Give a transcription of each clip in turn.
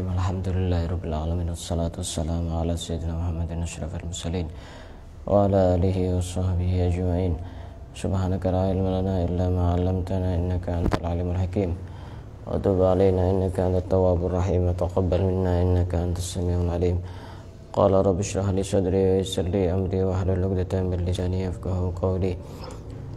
Bismillahirrahmanirrahim. Alhamdulillahirabbil alamin wassalatu wassalamu ala sayyidina Muhammadin asyrafil mursalin wa ala alihi washabbihi ajmain. Subhanaka la ilma lana illa ma 'allamtana innaka antal alimul hakim. Wa tub 'alaina innaka antat tawwabur rahim wa taqabbal minna innaka antas samiul alim. Qala rabbi shrah li sadri wa yassir li amri wa hlul 'uqdatam min lisani yafqahu qawli.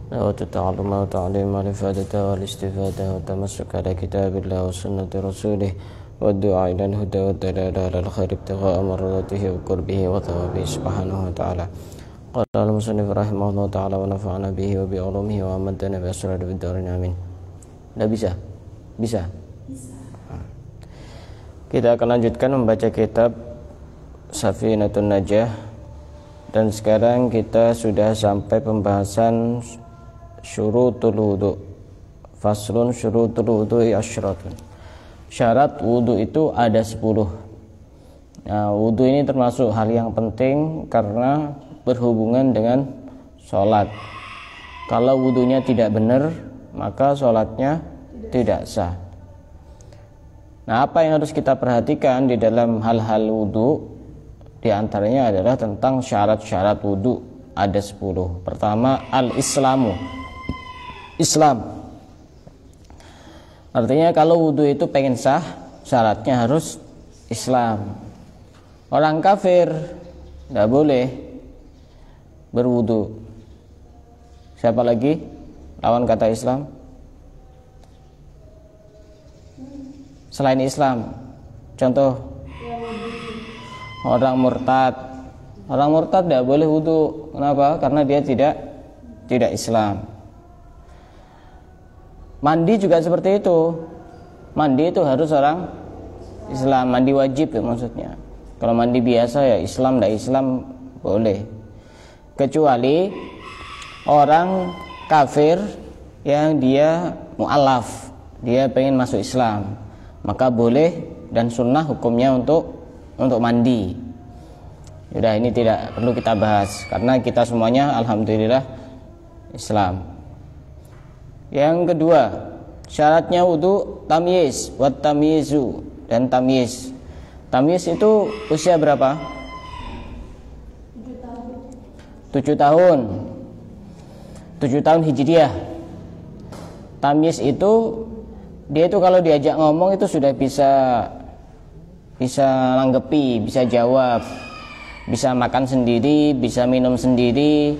وتتعلم وتعليم والإفادة والاستفادة والتمسك على كتاب الله وسنة رسوله والدعاء إلى الهدى والدلالة على الخير ابتغاء مرضاته وقربه وثوابه سبحانه وتعالى. قال المصنف رحمه الله تعالى ونفعنا به وبعلومه وأمدنا بأسرار في الدارين آمين. Udah bisa? Bisa? Kita akan lanjutkan membaca kitab Safinatun Najah, dan sekarang kita sudah sampai pembahasan syurutul wudu. Faslun syurutul wudu asyratun. Syarat wudu itu ada 10. Nah, wudu ini termasuk hal yang penting karena berhubungan dengan sholat. Kalau wudunya tidak benar, maka sholatnya tidak sah. Nah, apa yang harus kita perhatikan di dalam hal-hal wudu? Di antaranya adalah tentang syarat-syarat wudu, ada 10. Pertama, al-islamu, Islam. Artinya kalau wudu itu pengen sah, syaratnya harus Islam. Orang kafir tidak boleh berwudu. Siapa lagi lawan kata Islam selain Islam? Contoh, orang murtad. Orang murtad tidak boleh wudu. Kenapa? Karena dia tidak Islam. Mandi juga seperti itu. Mandi itu harus orang Islam, mandi wajib ya maksudnya. Kalau mandi biasa ya Islam, tidak Islam boleh. Kecuali orang kafir yang dia mu'alaf, dia pengen masuk Islam, maka boleh dan sunnah hukumnya untuk mandi. Sudah, ini tidak perlu kita bahas karena kita semuanya alhamdulillah Islam. Yang kedua, syaratnya wudu tamyiz, wat tamyizu, dan tamyiz. Tamyiz itu usia berapa? 7 tahun. 7 tahun Hijriah. Tamyiz itu dia itu kalau diajak ngomong itu sudah bisa nanggepi, bisa jawab, bisa makan sendiri, bisa minum sendiri,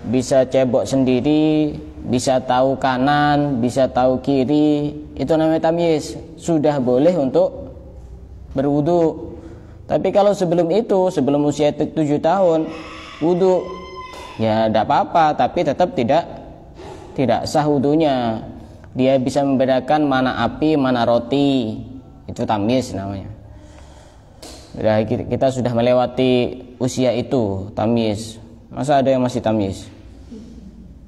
bisa cebok sendiri, bisa tahu kanan, bisa tahu kiri. Itu namanya tamyiz, sudah boleh untuk berwudu. Tapi kalau sebelum itu, sebelum usia 7 tahun wudu, ya tidak apa-apa, tapi tetap tidak sah wudunya. Dia bisa membedakan mana api, mana roti. Itu tamyiz namanya. Kita sudah melewati usia itu, tamyiz. Masa ada yang masih tamyiz?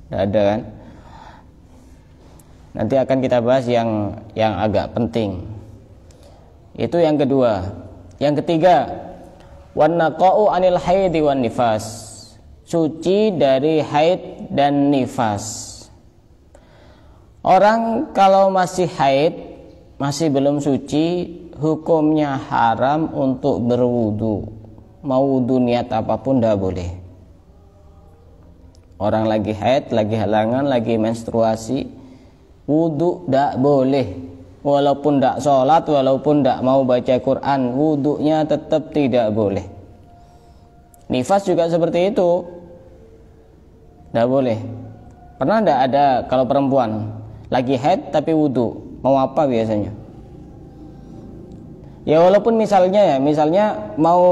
Tidak ada kan? Nanti akan kita bahas yang agak penting. Itu yang kedua. Yang ketiga, wan naqa'u 'anil haidi wan nifas. Suci dari haid dan nifas. Orang kalau masih haid, masih belum suci, hukumnya haram untuk berwudu. Mau wudu niat apapun tidak boleh. Orang lagi haid, lagi halangan, lagi menstruasi, wudu tidak boleh. Walaupun tidak sholat, walaupun tidak mau baca Quran, wudunya tetap tidak boleh. Nifas juga seperti itu, tidak boleh. Pernah tidak ada kalau perempuan lagi haid tapi wudu, mau apa biasanya? Ya walaupun misalnya mau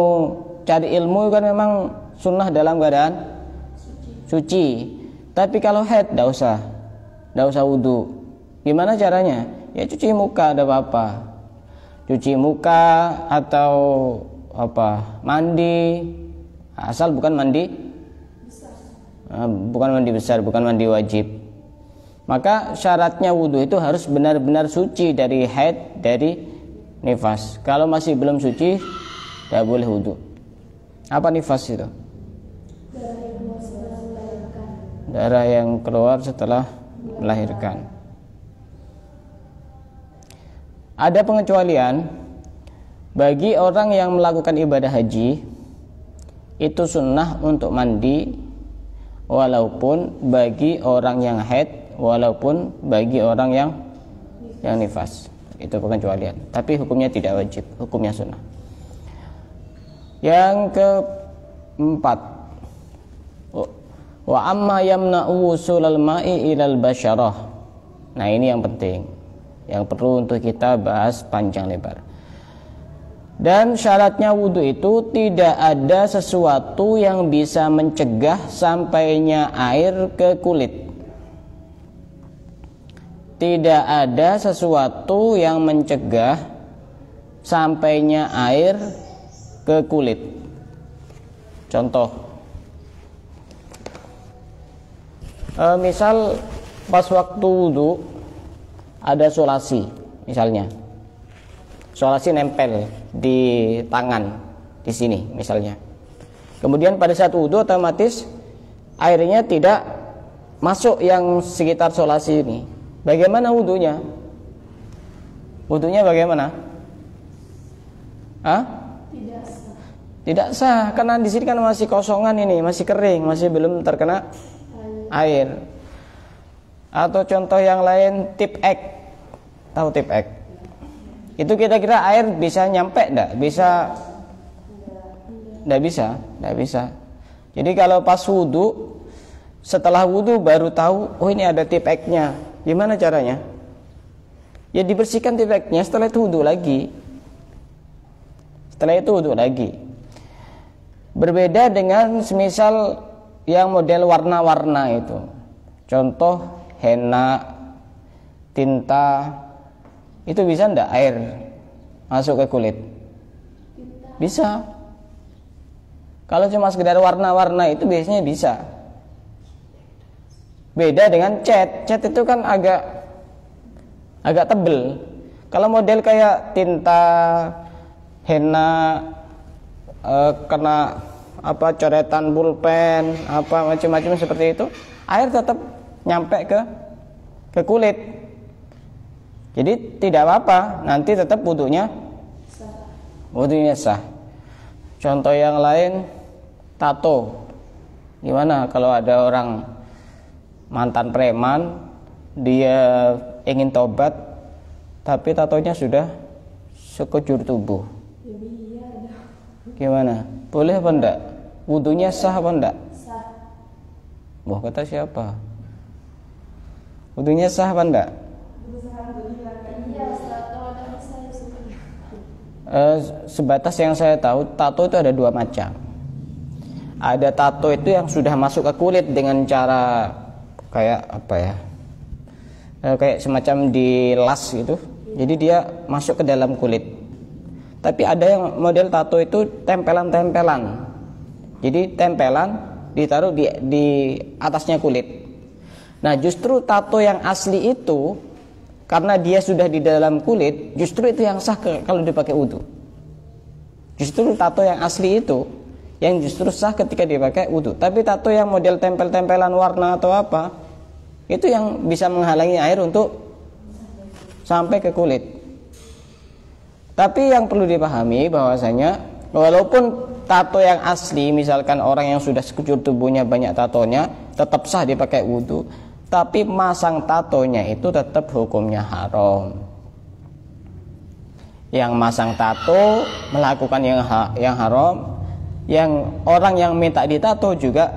cari ilmu kan memang sunnah dalam keadaan suci. Tapi kalau haid tidak usah wudu. Gimana caranya? Ya cuci muka, ada apa-apa. Cuci muka atau mandi, asal bukan mandi besar. Bukan mandi besar, bukan mandi wajib. Maka syaratnya wudu itu harus benar-benar suci dari haid, dari nifas. Kalau masih belum suci, tidak boleh wudu. Apa nifas itu? Darah yang keluar setelah melahirkan. Ada pengecualian Bagi orang yang melakukan ibadah haji, itu sunnah untuk mandi, walaupun bagi orang yang haid, walaupun bagi orang yang nifas. Itu pengecualian. Tapi hukumnya tidak wajib, hukumnya sunnah. Yang keempat, wa amma yamna'u wusulal ma'i ilal basyarah. Nah, ini yang penting, yang perlu untuk kita bahas panjang lebar. Dan syaratnya wudhu itu tidak ada sesuatu yang bisa mencegah sampainya air ke kulit. Tidak ada sesuatu yang mencegah sampainya air ke kulit. Contoh, misal pas waktu wudhu ada solasi, misalnya solasi nempel di tangan di sini misalnya. Kemudian pada saat wudhu otomatis airnya tidak masuk yang sekitar solasi ini. Bagaimana wudhunya? Wudhunya bagaimana? Tidak sah, karena di sini kan masih kosongan ini, masih kering, masih belum terkena air. Atau contoh yang lain, tip ek. Tahu tip ek? Itu kira-kira air bisa nyampe enggak? Enggak bisa. Jadi kalau pas wudu, setelah wudu baru tahu, oh ini ada tip eknya. Gimana caranya? Ya dibersihkan tip eknya, setelah itu wudu lagi. Berbeda dengan semisal yang model warna-warna itu. Contoh henna, tinta, itu bisa enggak air masuk ke kulit? Bisa. Kalau cuma sekedar warna-warna itu biasanya bisa. Beda dengan cat. Cat itu kan agak tebel. Kalau model kayak tinta, henna, kena coretan pulpen, macam-macam seperti itu, air tetap nyampe ke kulit. Jadi tidak apa-apa, nanti tetap wudhunya sah. Contoh yang lain, tato. Gimana kalau ada orang mantan preman, dia ingin tobat, tapi tatonya sudah sekujur tubuh. Gimana? Boleh apa enggak? Wudhunya sah apa enggak? Sah. Wah, kata siapa? Wudhunya sah apa enggak? Sebatas yang saya tahu, tato itu ada dua macam. Ada tato itu yang sudah masuk ke kulit dengan cara kayak kayak semacam dilas gitu. Jadi dia masuk ke dalam kulit. Tapi ada yang model tato itu tempelan-tempelan. Jadi tempelan ditaruh di atasnya kulit. Nah, justru tato yang asli itu, karena dia sudah di dalam kulit, justru itu yang sah kalau dipakai wudhu. Justru tato yang asli itu yang justru sah ketika dipakai wudhu. Tapi tato yang model tempel-tempelan warna atau apa, itu yang bisa menghalangi air untuk sampai ke kulit. Tapi yang perlu dipahami bahwasanya walaupun tato yang asli, misalkan orang yang sudah sekujur tubuhnya banyak tatonya, tetap sah dipakai wudhu. Tapi masang tatonya itu tetap hukumnya haram. Yang masang tato melakukan yang haram. Yang orang yang minta ditato juga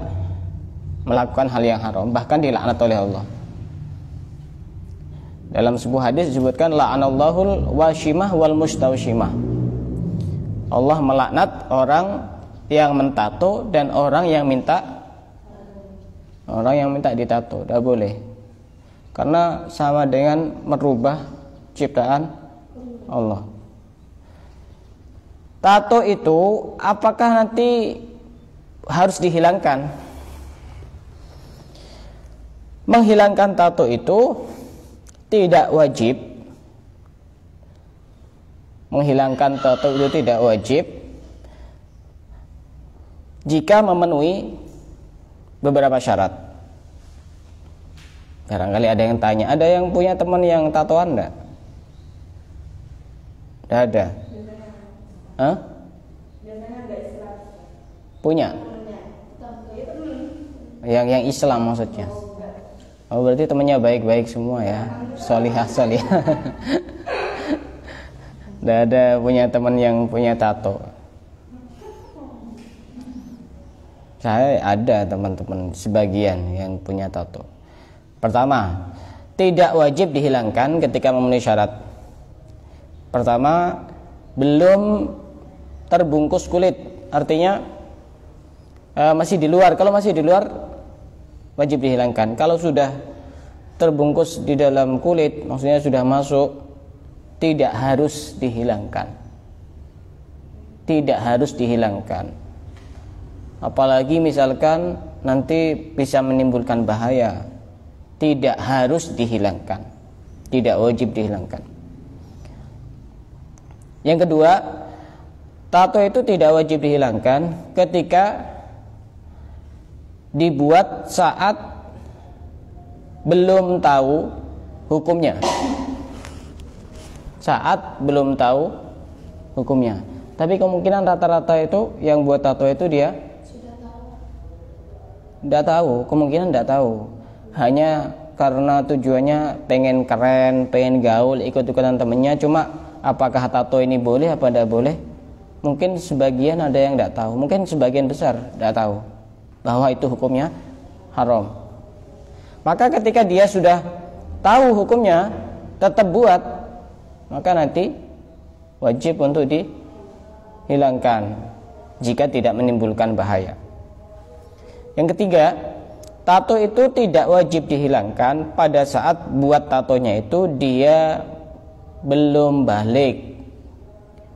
melakukan hal yang haram, bahkan dilaknat oleh Allah. Dalam sebuah hadis disebutkan la'anallahul washimah wal mustawshimah. Allah melaknat orang yang mentato dan orang yang minta ditato. Tidak boleh, karena sama dengan merubah ciptaan Allah. Tato itu apakah nanti harus dihilangkan? Menghilangkan tato itu tidak wajib. Menghilangkan tato itu tidak wajib jika memenuhi beberapa syarat. Barangkali ada yang tanya, ada yang punya teman yang tatoan enggak? Tidak ada. Hah? Punya? Yang Islam maksudnya. Oh, berarti temannya baik-baik semua ya. Solihah. Tidak ada punya teman yang punya tato. Saya ada teman-teman sebagian yang punya tato. Pertama, tidak wajib dihilangkan ketika memenuhi syarat. Pertama, belum terbungkus kulit. Artinya masih di luar. Kalau masih di luar wajib dihilangkan. Kalau sudah terbungkus di dalam kulit, maksudnya sudah masuk, tidak harus dihilangkan. Tidak harus dihilangkan. Apalagi misalkan nanti bisa menimbulkan bahaya. Tidak harus dihilangkan. Tidak wajib dihilangkan. Yang kedua, tato itu tidak wajib dihilangkan ketika dibuat saat belum tahu hukumnya. Saat belum tahu hukumnya. Tapi kemungkinan rata-rata itu yang buat tato itu dia tidak tahu, kemungkinan tidak tahu. Hanya karena tujuannya pengen keren, pengen gaul, ikut-ikutan temennya. Cuma apakah tato ini boleh apa tidak boleh? Mungkin sebagian ada yang tidak tahu. Mungkin sebagian besar tidak tahu bahwa itu hukumnya haram. Maka ketika dia sudah tahu hukumnya, tetap buat, maka nanti wajib untuk dihilangkan jika tidak menimbulkan bahaya. Yang ketiga, tato itu tidak wajib dihilangkan pada saat buat tatonya itu dia belum balik.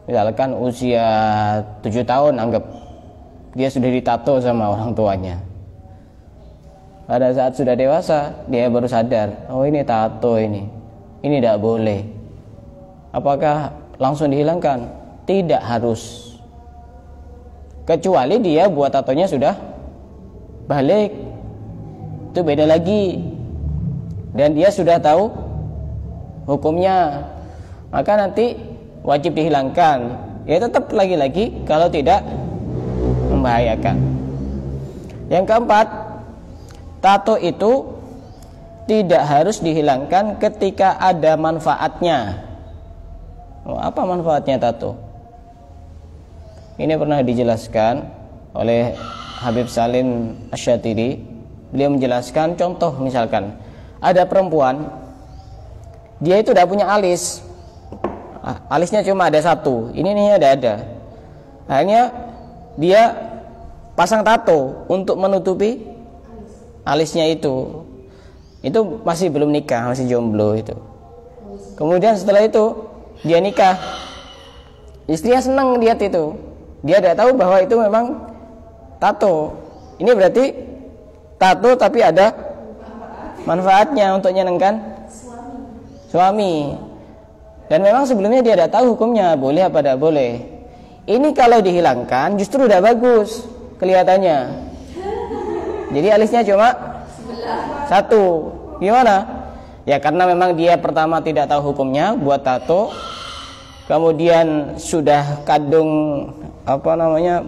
Misalkan usia 7 tahun, anggap dia sudah ditato sama orang tuanya. Pada saat sudah dewasa, dia baru sadar, oh ini tato ini tidak boleh. Apakah langsung dihilangkan? Tidak harus. Kecuali dia buat tatonya sudah balik, itu beda lagi. Dan dia sudah tahu hukumnya, maka nanti wajib dihilangkan. Ya tetap lagi-lagi kalau tidak membahayakan. Yang keempat, tato itu tidak harus dihilangkan ketika ada manfaatnya. Apa manfaatnya tato? Ini pernah dijelaskan oleh Habib Salim Asy-Syatiri. Beliau menjelaskan contoh, misalkan ada perempuan, dia itu tidak punya alis, alisnya cuma ada satu, ini ada. Akhirnya dia pasang tato untuk menutupi alisnya itu masih belum nikah, masih jomblo itu. Kemudian setelah itu dia nikah, istrinya senang lihat itu, dia tidak tahu bahwa itu memang tato. Ini berarti tato tapi ada manfaatnya untuk menyenangkan suami. Dan memang sebelumnya dia tidak tahu hukumnya boleh apa tidak boleh. Ini kalau dihilangkan justru udah bagus kelihatannya. Jadi alisnya cuma satu. Gimana? Ya karena memang dia pertama tidak tahu hukumnya buat tato, kemudian sudah kadung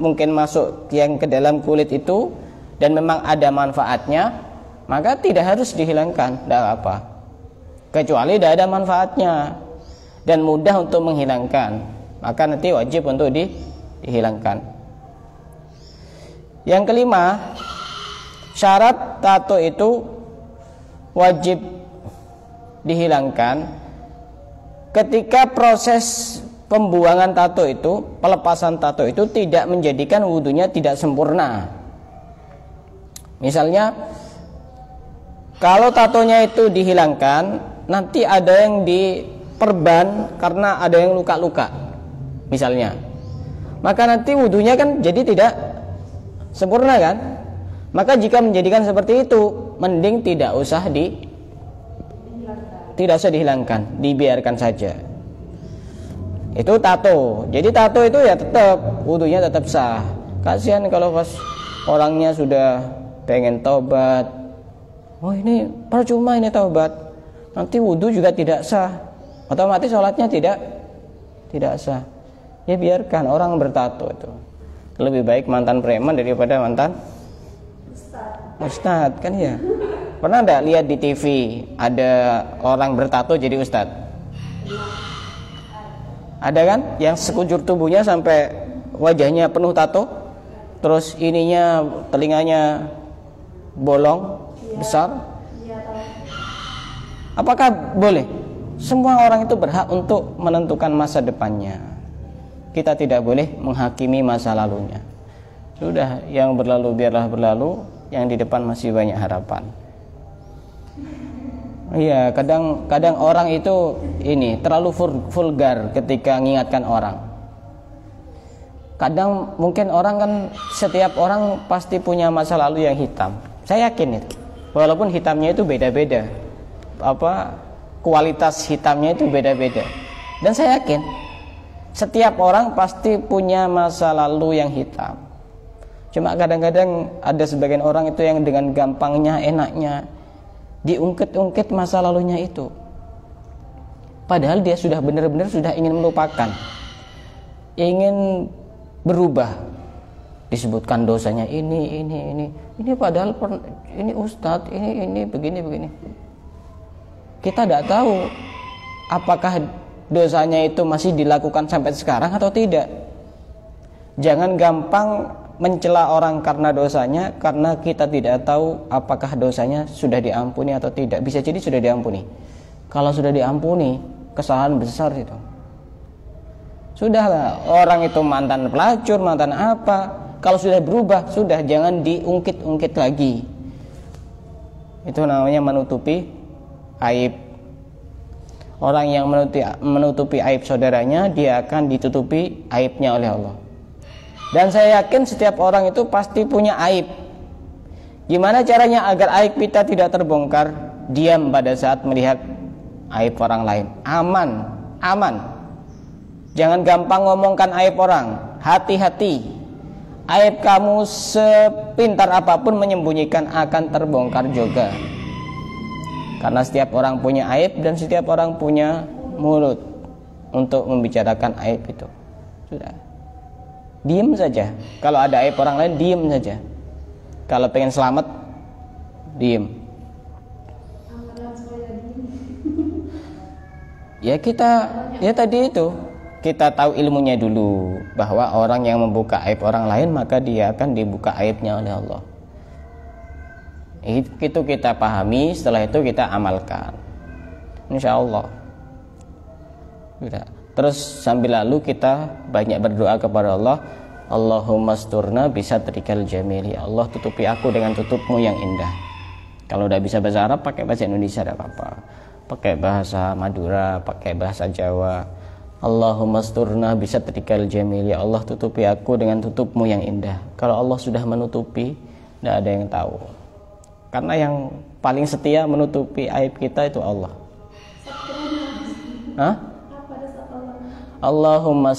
mungkin masuk yang ke dalam kulit itu dan memang ada manfaatnya, maka tidak harus dihilangkan, tidak apa. Kecuali tidak ada manfaatnya dan mudah untuk menghilangkan, maka nanti wajib untuk dihilangkan. Yang kelima, syarat tato itu wajib dihilangkan ketika proses pembuangan tato itu, pelepasan tato itu tidak menjadikan wudunya tidak sempurna. Misalnya kalau tatonya itu dihilangkan, nanti ada yang diperban karena ada yang luka-luka misalnya, maka nanti wudunya kan jadi tidak sempurna kan. Maka jika menjadikan seperti itu, mending tidak usah dihilangkan, dibiarkan saja. Itu tato. Jadi tato itu ya tetap wudunya tetap sah. Kasihan kalau pas orangnya sudah pengen taubat, oh ini percuma ini taubat, nanti wudu juga tidak sah, otomatis sholatnya tidak sah. Ya biarkan orang bertato itu. Lebih baik mantan preman daripada mantan ustadz kan ya. Pernah enggak lihat di TV ada orang bertato jadi ustadz? Ada kan? Yang sekujur tubuhnya sampai wajahnya penuh tato, terus ininya telinganya bolong besar. Apakah boleh? Semua orang itu berhak untuk menentukan masa depannya. Kita tidak boleh menghakimi masa lalunya. Sudah, yang berlalu biarlah berlalu, yang di depan masih banyak harapan. Iya, kadang orang itu ini terlalu vulgar ketika mengingatkan orang. Kadang mungkin orang kan, setiap orang pasti punya masa lalu yang hitam. Saya yakin itu. Walaupun hitamnya itu beda-beda. Kualitas hitamnya itu beda-beda. Dan saya yakin setiap orang pasti punya masa lalu yang hitam. Cuma kadang-kadang ada sebagian orang itu yang dengan gampangnya, enaknya diungkit-ungkit masa lalunya itu. Padahal dia sudah benar-benar sudah ingin melupakan, ingin berubah. Disebutkan dosanya ini padahal ini ustadz, ini begini. Kita tidak tahu apakah dosanya itu masih dilakukan sampai sekarang atau tidak. Jangan gampang mencela orang karena dosanya, karena kita tidak tahu apakah dosanya sudah diampuni atau tidak. Bisa jadi sudah diampuni. Kalau sudah diampuni, kesalahan besar itu. Sudahlah, orang itu mantan pelacur, mantan apa. Kalau sudah berubah, sudah, jangan diungkit-ungkit lagi. Itu namanya menutupi aib. Orang yang menutupi aib saudaranya, dia akan ditutupi aibnya oleh Allah. Dan saya yakin setiap orang itu pasti punya aib. Gimana caranya agar aib kita tidak terbongkar? Diam pada saat melihat aib orang lain. Aman. Jangan gampang ngomongkan aib orang. Hati-hati. Aib kamu sepintar apapun menyembunyikan akan terbongkar juga. Karena setiap orang punya aib dan setiap orang punya mulut untuk membicarakan aib itu. Sudah. Diam saja. Kalau ada aib orang lain, diam saja. Kalau pengen selamat, diam. Ya tadi itu, kita tahu ilmunya dulu, bahwa orang yang membuka aib orang lain, maka dia akan dibuka aibnya oleh Allah. Itu kita pahami, setelah itu kita amalkan, insya Allah. Terus sambil lalu kita banyak berdoa kepada Allah. Allahumma asturna bisatrikal jamil. Ya Allah, tutupi aku dengan tutupmu yang indah. Kalau udah bisa bahasa Arab, pakai bahasa Indonesia tidak apa-apa. Pakai bahasa Madura, pakai bahasa Jawa. Allahumma asturna bisatrikal jamil. Ya Allah, tutupi aku dengan tutupmu yang indah. Kalau Allah sudah menutupi, tidak ada yang tahu. Karena yang paling setia menutupi aib kita itu Allah. Allahumma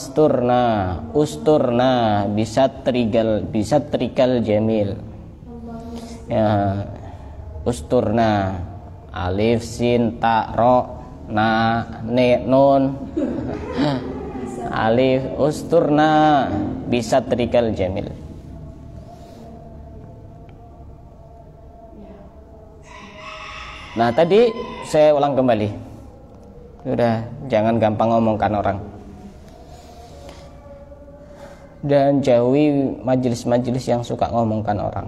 usturna bisatrikal jamil. Ya, usturna, alif sin ta ro na ne nun alif, usturna bisatrikal jamil. Nah, tadi saya ulang kembali. Sudah, jangan gampang ngomongkan orang. Dan jauhi majelis-majelis yang suka ngomongkan orang.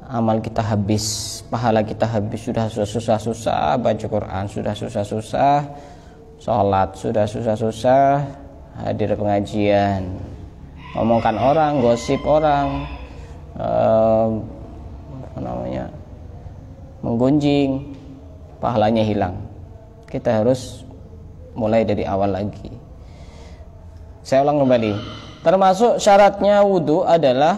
Amal kita habis, pahala kita habis, sudah susah-susah baca Quran, sudah susah-susah sholat, sudah susah-susah hadir pengajian, ngomongkan orang, gosip orang, menggunjing, pahalanya hilang. Kita harus mulai dari awal lagi. Saya ulang kembali. Termasuk syaratnya wudu adalah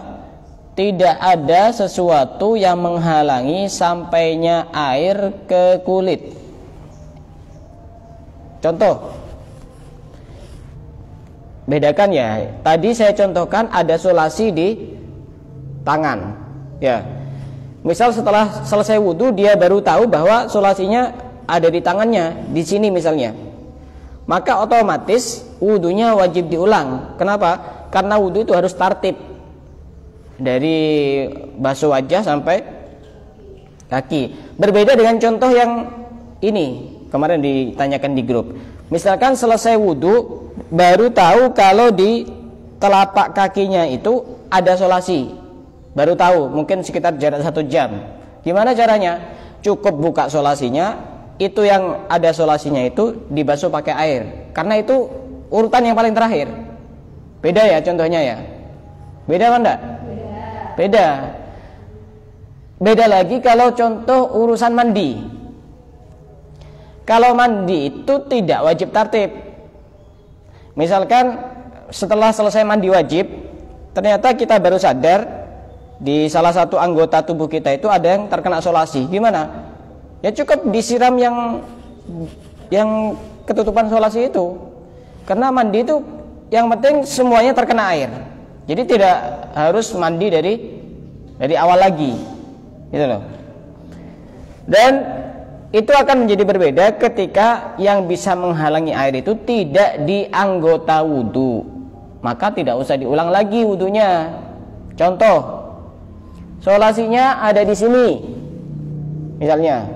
tidak ada sesuatu yang menghalangi sampainya air ke kulit. Contoh, bedakan ya. Tadi saya contohkan ada solasi di tangan. Ya, misal setelah selesai wudu dia baru tahu bahwa solasinya ada di tangannya, di sini misalnya. maka otomatis wudunya wajib diulang. Kenapa? Karena wudu itu harus tartib, dari basuh wajah sampai kaki. Berbeda dengan contoh yang ini kemarin ditanyakan di grup. Misalkan selesai wudu baru tahu kalau di telapak kakinya itu ada solasi, baru tahu, mungkin sekitar jarak 1 jam. Gimana caranya? Cukup buka solasinya, itu yang ada solasinya itu dibasuh pakai air, karena itu urutan yang paling terakhir. Beda ya contohnya ya? Beda apa enggak? Beda. Beda lagi kalau contoh urusan mandi. Kalau mandi itu tidak wajib tartib. Misalkan setelah selesai mandi wajib, ternyata kita baru sadar di salah satu anggota tubuh kita itu ada yang terkena solasi. Gimana? Ya cukup disiram yang ketutupan solasi itu. Karena mandi itu yang penting semuanya terkena air. Jadi tidak harus mandi dari awal lagi. Gitu loh. Dan itu akan menjadi berbeda ketika yang bisa menghalangi air itu tidak di anggota wudu, maka tidak usah diulang lagi wudunya. Contoh, solasinya ada di sini, misalnya,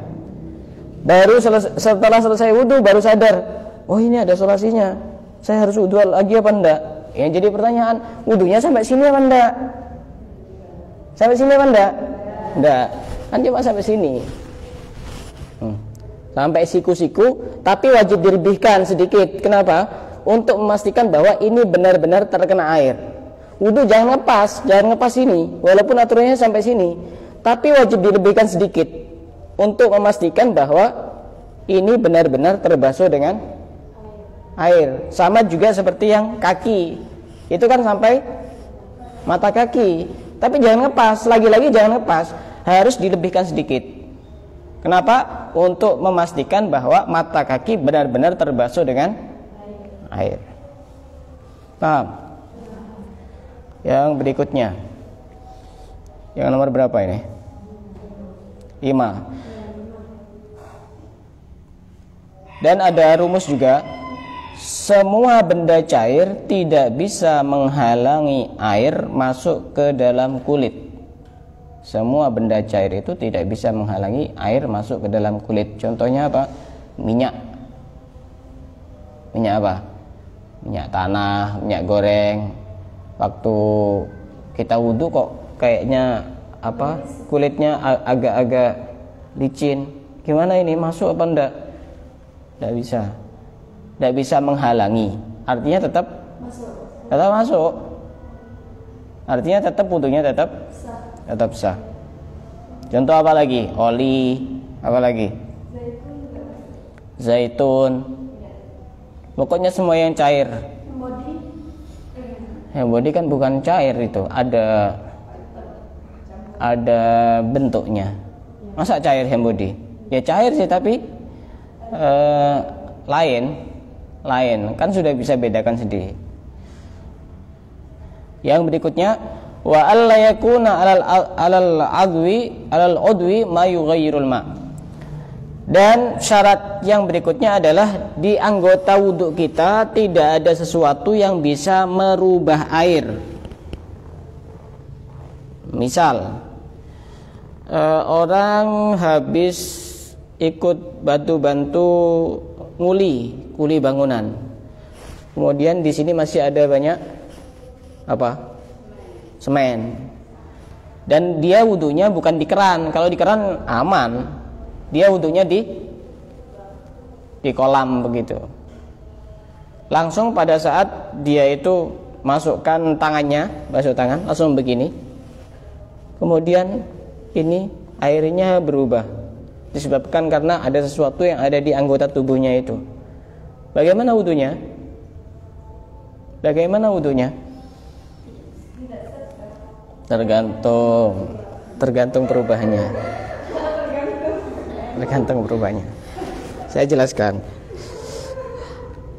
baru setelah selesai wudu baru sadar, oh ini ada solasinya, saya harus wudu lagi apa enggak? Yang jadi pertanyaan, wudunya sampai sini apa enggak? Sampai sini apa enggak? Enggak, kan cuma sampai sini. Sampai siku-siku, tapi wajib dilebihkan sedikit. Kenapa? Untuk memastikan bahwa ini benar-benar terkena air. Wudu jangan ngepas ini, walaupun aturannya sampai sini, tapi wajib dilebihkan sedikit untuk memastikan bahwa ini benar-benar terbasuh dengan air. Sama juga seperti yang kaki, itu kan sampai mata kaki, tapi jangan ngepas, lagi-lagi jangan ngepas, harus dilebihkan sedikit. Kenapa? Untuk memastikan bahwa mata kaki benar-benar terbasuh dengan air. Paham? Yang berikutnya, yang nomor berapa ini? 5. Dan ada rumus juga, semua benda cair tidak bisa menghalangi air masuk ke dalam kulit. Semua benda cair itu tidak bisa menghalangi air masuk ke dalam kulit. Contohnya apa? Minyak. Minyak apa? Minyak tanah, minyak goreng. Waktu kita wudhu kok kayaknya apa? Kulitnya agak-agak licin. Gimana ini? Masuk apa enggak? Tidak bisa. Tidak bisa menghalangi. Artinya tetap masuk. Artinya tetap wudhunya tetap sah. Contoh apa lagi? Oli, apa lagi? Zaitun. Pokoknya semua yang cair. Yang body kan bukan cair itu, ada bentuknya. Masa cair hand body? Ya cair sih, tapi lain kan sudah bisa bedakan sendiri. Yang berikutnya, wa alla yakuna alal udwi ma yughayyirul ma. Dan syarat yang berikutnya adalah di anggota wudhu kita tidak ada sesuatu yang bisa merubah air. Misal orang habis ikut bantu kuli bangunan. Kemudian di sini masih ada banyak apa? Semen. Dan dia wudunya bukan di keran. Kalau di keran aman, dia wudunya di kolam begitu. Langsung pada saat dia itu masukkan tangannya, basuh tangan, langsung begini. Kemudian ini airnya berubah, disebabkan karena ada sesuatu yang ada di anggota tubuhnya itu. Bagaimana wudunya? Tergantung perubahannya. Saya jelaskan.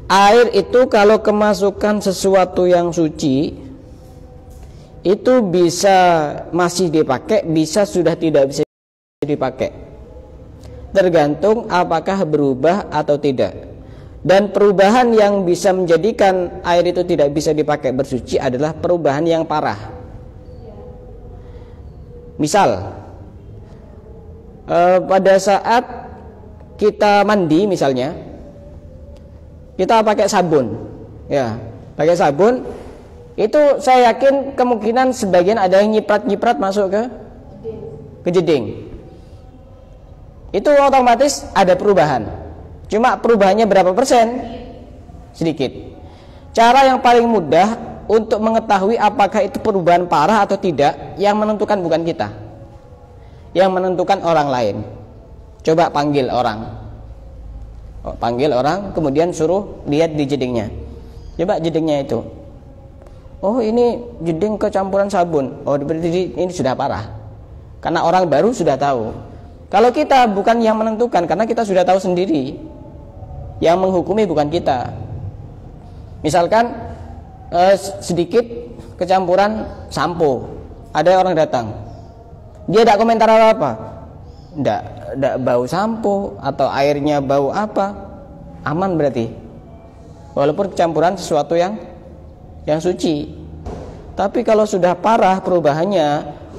Air itu kalau kemasukan sesuatu yang suci itu bisa masih dipakai, bisa sudah tidak bisa dipakai. Tergantung apakah berubah atau tidak. Dan perubahan yang bisa menjadikan air itu tidak bisa dipakai bersuci adalah perubahan yang parah. Misal pada saat kita mandi misalnya, kita pakai sabun, ya, pakai sabun, itu saya yakin kemungkinan sebagian ada yang nyiprat masuk ke jeding. Itu otomatis ada perubahan. Cuma perubahannya berapa persen? Sedikit. Cara yang paling mudah untuk mengetahui apakah itu perubahan parah atau tidak, yang menentukan bukan kita, yang menentukan orang lain. Coba panggil orang, kemudian suruh lihat di jedingnya. Coba jedingnya itu, oh ini jeding kecampuran sabun, oh berarti ini sudah parah. Karena orang baru sudah tahu. Kalau kita bukan yang menentukan, karena kita sudah tahu sendiri. Yang menghukumi bukan kita. Misalkan sedikit kecampuran sampo, ada orang datang, dia tidak komentar apa-apa, tidak bau sampo atau airnya bau apa, aman berarti. Walaupun kecampuran sesuatu yang suci. Tapi kalau sudah parah perubahannya,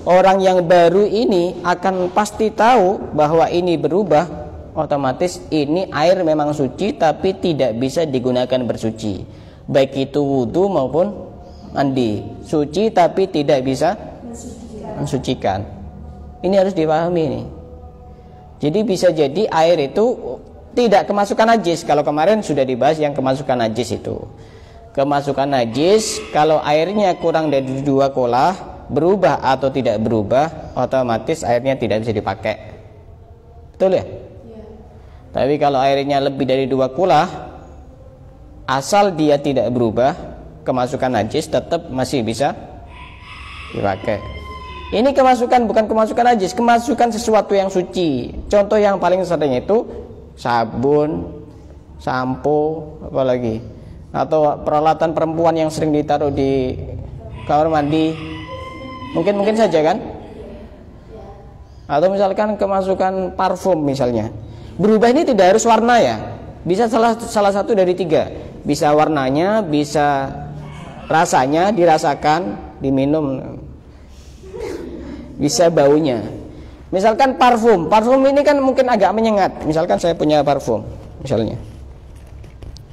orang yang baru ini akan pasti tahu bahwa ini berubah. Otomatis ini air memang suci tapi tidak bisa digunakan bersuci, baik itu wudu maupun mandi. Suci tapi tidak bisa mensucikan. Ini harus dipahami nih. Jadi bisa jadi air itu tidak kemasukan najis. Kalau kemarin sudah dibahas yang kemasukan najis itu. Kemasukan najis kalau airnya kurang dari 2 kolah, berubah atau tidak berubah, otomatis airnya tidak bisa dipakai. Betul ya? Tapi kalau airnya lebih dari 2 kulah, asal dia tidak berubah, kemasukan najis tetap masih bisa dipakai. Ini kemasukan bukan kemasukan najis, kemasukan sesuatu yang suci. Contoh yang paling sering itu sabun, sampo, apalagi, atau peralatan perempuan yang sering ditaruh di kamar mandi. Mungkin saja kan? Atau misalkan kemasukan parfum misalnya. Berubah ini tidak harus warna ya, bisa salah satu dari 3. Bisa warnanya, bisa rasanya, dirasakan, diminum, bisa baunya. Misalkan parfum ini kan mungkin agak menyengat. Misalkan saya punya parfum, misalnya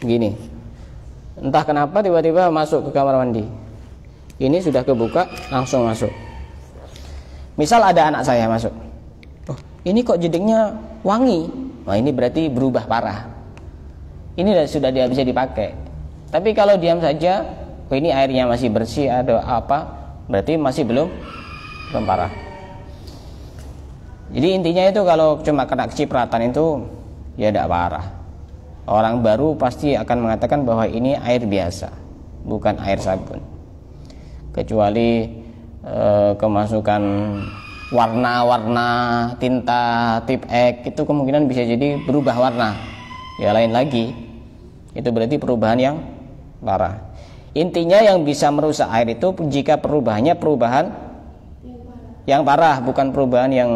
begini, entah kenapa tiba-tiba masuk ke kamar mandi, ini sudah kebuka, langsung masuk. Misal ada anak saya masuk, oh ini kok jedingnya wangi. Wah ini berarti berubah parah. Ini sudah tidak bisa dipakai. Tapi kalau diam saja, oh ini airnya masih bersih, ada apa, berarti masih belum parah. Jadi intinya itu kalau cuma kena kecipratan itu ya tidak parah. Orang baru pasti akan mengatakan bahwa ini air biasa, bukan air sabun. Kecuali kemasukan warna-warna, tinta, tip X, itu kemungkinan bisa jadi berubah warna. Ya lain lagi, itu berarti perubahan yang parah. Intinya yang bisa merusak air itu jika perubahannya perubahan yang parah, bukan perubahan yang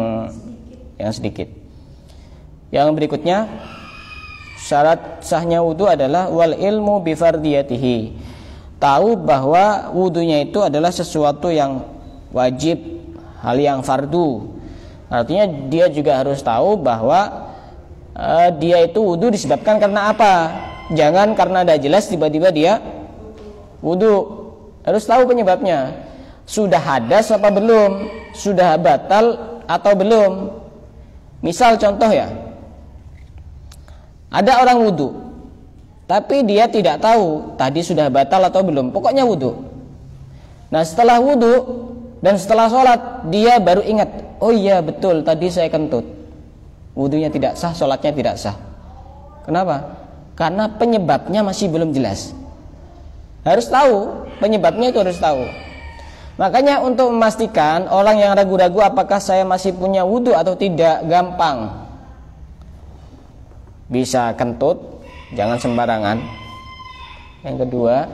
sedikit. Yang berikutnya, syarat sahnya wudu adalah wal ilmu bi fardiyatihi. Tahu bahwa wudunya itu adalah sesuatu yang wajib, hal yang fardu. Artinya dia juga harus tahu bahwa dia itu wudu disebabkan karena apa. Jangan karena tidak jelas tiba-tiba dia wudu. Harus tahu penyebabnya. Sudah hadas apa belum? Sudah batal atau belum? Misal contoh ya, ada orang wudu, tapi dia tidak tahu tadi sudah batal atau belum. Pokoknya wudu. Nah setelah wudu dan setelah sholat, dia baru ingat, oh iya betul tadi saya kentut. Wudunya tidak sah, sholatnya tidak sah. Kenapa? Karena penyebabnya masih belum jelas. Harus tahu, penyebabnya itu harus tahu. Makanya untuk memastikan orang yang ragu-ragu apakah saya masih punya wudu atau tidak, gampang. Bisa kentut, jangan sembarangan. Yang kedua,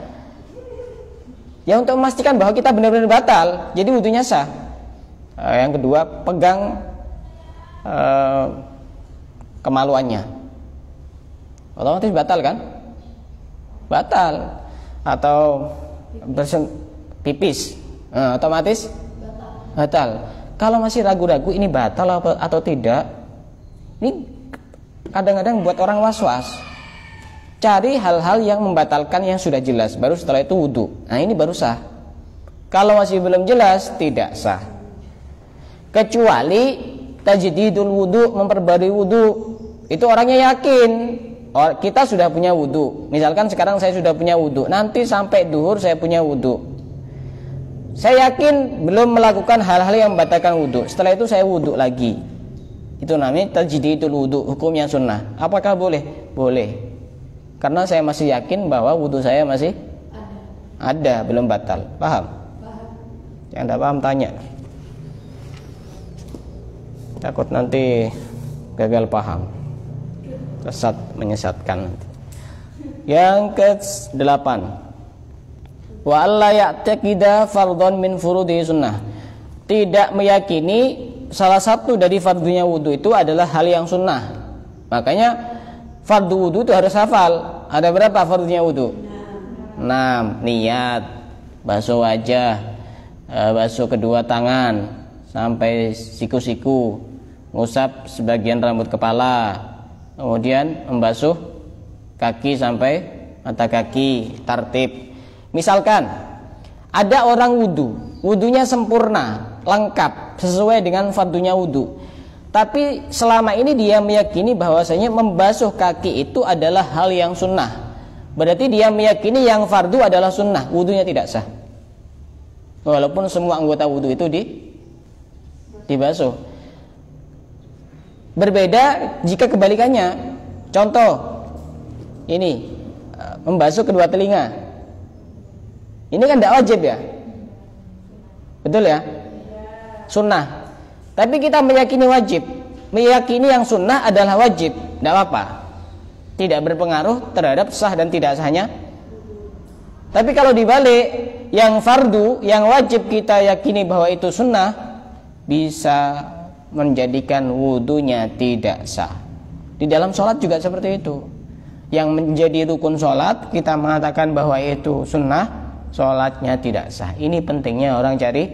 ya untuk memastikan bahwa kita benar-benar batal, jadi wudunya sah. Yang kedua, pegang kemaluannya. Otomatis batal kan? batal. Atau pipis, otomatis batal. Kalau masih ragu-ragu ini batal atau tidak, ini kadang-kadang buat orang was-was. Cari hal-hal yang membatalkan yang sudah jelas, baru setelah itu wudu. Nah ini baru sah. Kalau masih belum jelas, tidak sah. Kecuali tajdidul wudu, memperbarui wudu. Itu orangnya yakin kita sudah punya wudu. Misalkan sekarang saya sudah punya wudu, nanti sampai duhur saya punya wudu. Saya yakin belum melakukan hal-hal yang membatalkan wudu. Setelah itu saya wudu lagi. Itu namanya tajdidul wudu, hukumnya sunnah. Apakah boleh? Boleh. Karena saya masih yakin bahwa wudu saya masih ada, belum batal. Paham? Yang tidak paham tanya. Takut nanti gagal paham, sesat, menyesatkan. Yang ke-8, wa alla ya'taqida fardhon min furudhi sunnah. Tidak meyakini salah satu dari fardunya wudu itu adalah hal yang sunnah. Makanya fardu wudu itu harus hafal. Ada berapa fardunya wudu? 6. Niat, basuh wajah, basuh kedua tangan sampai siku-siku, ngusap sebagian rambut kepala, kemudian membasuh kaki sampai mata kaki, tartib. Misalkan ada orang wudunya sempurna, lengkap, sesuai dengan fardunya wudu, tapi selama ini dia meyakini bahwasanya membasuh kaki itu adalah hal yang sunnah. Berarti dia meyakini yang fardu adalah sunnah, wudunya tidak sah. Walaupun semua anggota wudu itu dibasuh. Berbeda jika kebalikannya. Contoh, ini membasuh kedua telinga. Ini kan tidak wajib ya, betul ya? Sunnah. Tapi kita meyakini wajib, meyakini yang sunnah adalah wajib, tidak apa-apa, tidak berpengaruh terhadap sah dan tidak sahnya. Tapi kalau dibalik, yang fardu, yang wajib kita yakini bahwa itu sunnah, bisa menjadikan wudunya tidak sah. Di dalam sholat juga seperti itu. Yang menjadi rukun sholat, kita mengatakan bahwa itu sunnah, sholatnya tidak sah. Ini pentingnya orang cari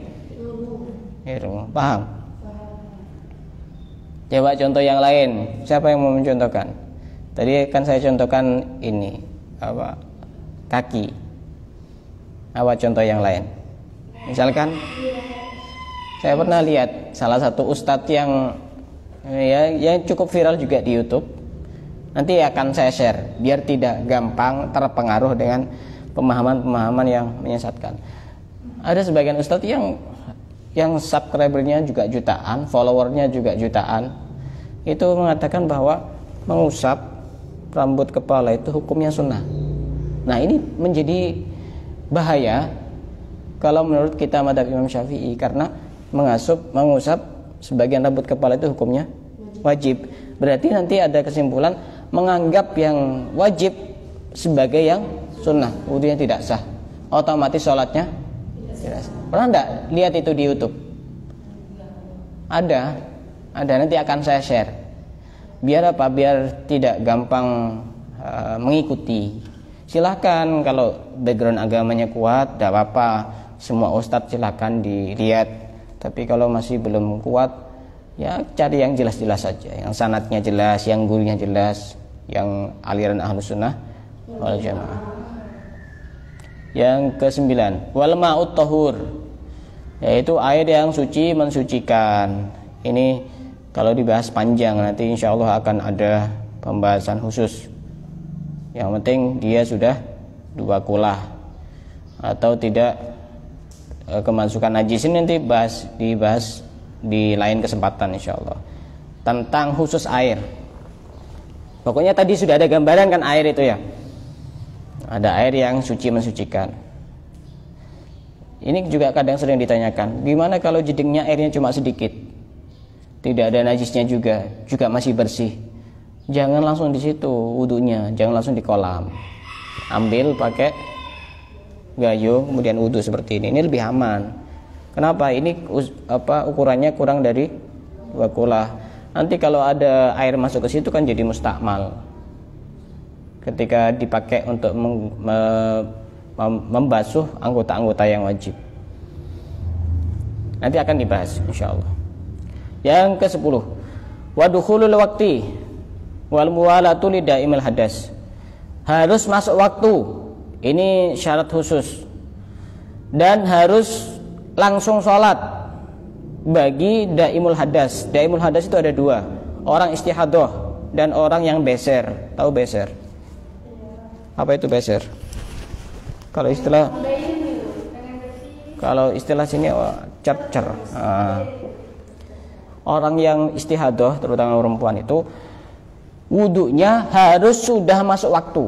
ilmu. Paham? Coba contoh yang lain. Siapa yang mau mencontohkan? Tadi kan saya contohkan ini, kaki. Apa contoh yang lain? Misalkan saya pernah lihat salah satu ustadz yang cukup viral juga di YouTube. Nanti akan saya share biar tidak gampang terpengaruh dengan pemahaman-pemahaman yang menyesatkan. Ada sebagian ustadz yang subscribernya juga jutaan, followernya juga jutaan, itu mengatakan bahwa mengusap rambut kepala itu hukumnya sunnah. Nah ini menjadi bahaya kalau menurut kita madhab Imam Syafi'i, karena mengusap sebagian rambut kepala itu hukumnya wajib. Berarti nanti ada kesimpulan menganggap yang wajib sebagai yang sunnah, wudunya tidak sah, otomatis sholatnya tidak sah. Pernah enggak lihat itu di YouTube? Ada, nanti akan saya share. Biar apa? Biar tidak gampang mengikuti. Silahkan kalau background agamanya kuat, tidak apa-apa. Semua ustadz silahkan dilihat. Tapi kalau masih belum kuat, ya cari yang jelas-jelas saja, yang sanadnya jelas, yang gurunya jelas, yang aliran Ahlus Sunnah wal Jamaah. Yang ke-9, wal ma'ut tahur, yaitu air yang suci, mensucikan. Ini kalau dibahas panjang, nanti insya Allah akan ada pembahasan khusus. Yang penting dia sudah 2 kulah atau tidak kemasukan najis. Ini nanti dibahas di lain kesempatan insya Allah tentang khusus air. Pokoknya tadi sudah ada gambaran kan air itu ya. Ada air yang suci, mensucikan. Ini juga kadang sering ditanyakan, gimana kalau jedingnya airnya cuma sedikit, tidak ada najisnya juga masih bersih? Jangan langsung di situ wudunya, jangan langsung di kolam. Ambil pakai gayung kemudian wudu seperti ini lebih aman. Kenapa? Ini ukurannya kurang dari 2 kulah. Nanti kalau ada air masuk ke situ kan jadi mustakmal, ketika dipakai untuk membasuh anggota-anggota yang wajib. Nanti akan dibahas insyaallah. Yang ke-10, wa dukhulul waqti wal muwalatu li daimil hadas. Harus masuk waktu. Ini syarat khusus. Dan harus langsung sholat bagi daimul hadas. Daimul hadas itu ada dua, orang istihadah dan orang yang beser. Tahu beser? Apa itu beser? Kalau istilah sini cercer. Orang yang istihadah, terutama perempuan itu, wudunya harus sudah masuk waktu.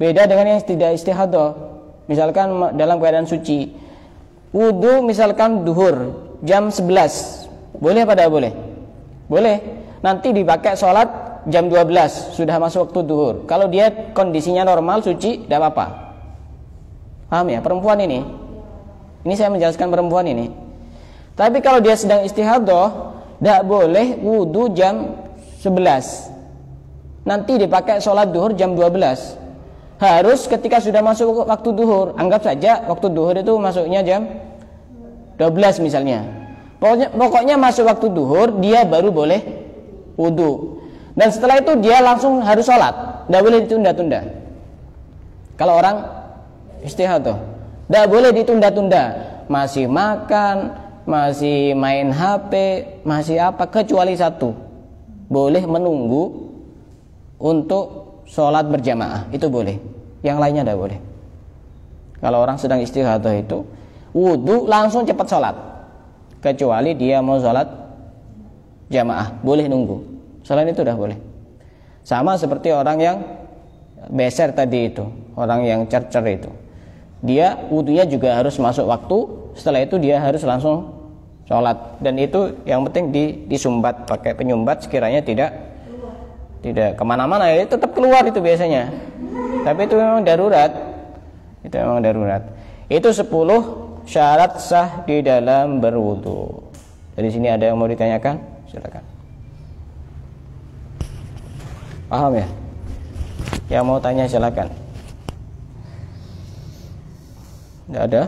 Beda dengan yang tidak istihadah. Misalkan dalam keadaan suci, wudu misalkan duhur jam 11, boleh apa tidak boleh? Boleh. Nanti dipakai sholat jam 12, sudah masuk waktu duhur. Kalau dia kondisinya normal, suci, tidak apa-apa. Paham ya? Perempuan ini saya menjelaskan perempuan ini. Tapi kalau dia sedang istihadah, tidak boleh wudu jam 11, nanti dipakai sholat duhur jam 12. Harus ketika sudah masuk waktu duhur. Anggap saja waktu duhur itu masuknya jam 12 misalnya. Pokoknya masuk waktu duhur, dia baru boleh wudu. Dan setelah itu dia langsung harus sholat, tidak boleh ditunda-tunda. Kalau orang istihadah, tidak boleh ditunda-tunda. Masih makan, masih main HP, masih apa, kecuali satu, boleh menunggu untuk sholat berjamaah, itu boleh. Yang lainnya tidak boleh. Kalau orang sedang istihadah itu wudu langsung cepat sholat, kecuali dia mau sholat jamaah, boleh nunggu. Selain itu sudah boleh. Sama seperti orang yang beser tadi itu, orang yang cercer itu, dia wudunya juga harus masuk waktu. Setelah itu dia harus langsung sholat. Dan itu yang penting disumbat pakai penyumbat, sekiranya tidak kemana-mana, ya tetap keluar itu biasanya. Tapi itu memang darurat. Itu 10 syarat sah di dalam berwudu. Dari sini ada yang mau ditanyakan? Silakan. Paham ya? Yang mau tanya silakan. Tidak ada?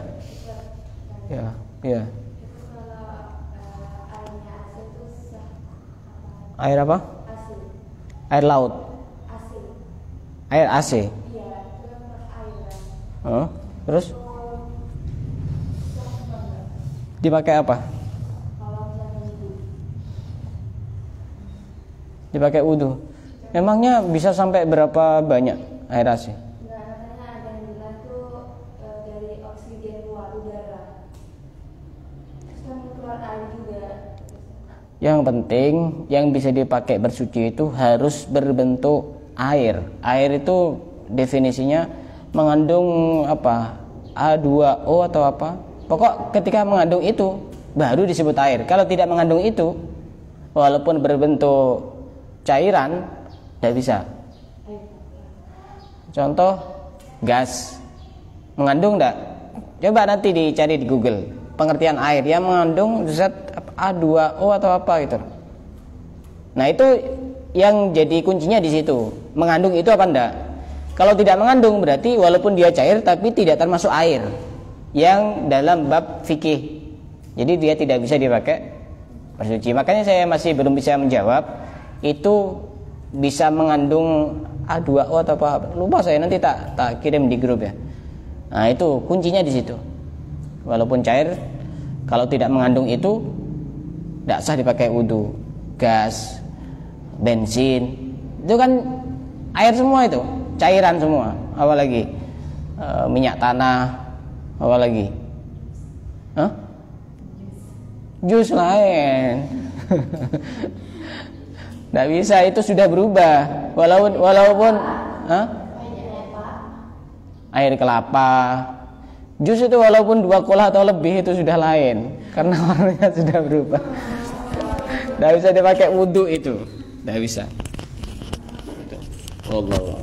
Ya. Air apa? Air laut. Air AC. Terus dipakai apa? Dipakai wudu. Memangnya bisa sampai berapa banyak air AC? Yang penting yang bisa dipakai bersuci itu harus berbentuk air. Air itu definisinya mengandung apa? H2O atau apa? Pokok ketika mengandung itu baru disebut air. Kalau tidak mengandung itu, walaupun berbentuk cairan, tidak bisa. Contoh gas mengandung tidak? Coba nanti dicari di Google pengertian air yang mengandung zat H2O atau apa gitu. Nah itu yang jadi kuncinya di situ. Mengandung itu apa enggak? Kalau tidak mengandung berarti walaupun dia cair tapi tidak termasuk air yang dalam bab fikih. Jadi dia tidak bisa dipakai bersuci. Makanya saya masih belum bisa menjawab itu bisa mengandung H2O atau apa. Lupa saya, nanti tak kirim di grup ya. Nah itu kuncinya di situ. Walaupun cair, kalau tidak mengandung itu tidak sah dipakai wudu. Gas, bensin, itu kan air semua itu, cairan semua. Apalagi minyak tanah, apalagi jus lain. Tidak bisa, itu sudah berubah. Walaupun air kelapa, jus itu walaupun 2 kolah atau lebih itu sudah lain, karena warnanya sudah berubah. Tidak bisa dipakai wudu itu, tidak bisa. Allah.